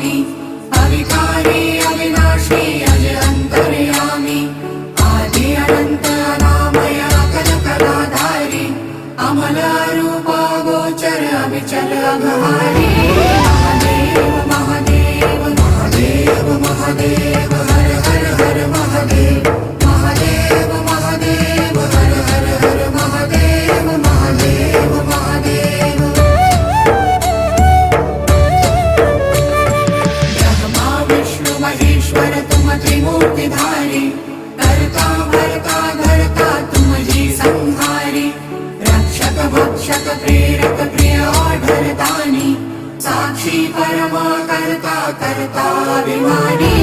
स्वामी अविकारी अविनाशी अज अंतर्यामी आदि अनंत अनामय अकल कलाधारी अमल रूप गोचर अविचल अघहारी महादेव महादेव महादेव महादेव हर हर हर महादेव महादेव महादेव हर हर हर महादेव महादेव महादेव ब्रह्मा विष्णु महेश्वर तुम त्रिमूर्तिधारी कर्ता भर्ता धर्ता तुम जी संहारी रक्षक भक्षक प्रेरक प्रिय आढरतानी साक्षी परमा कर्ता कर्ता अभिमानी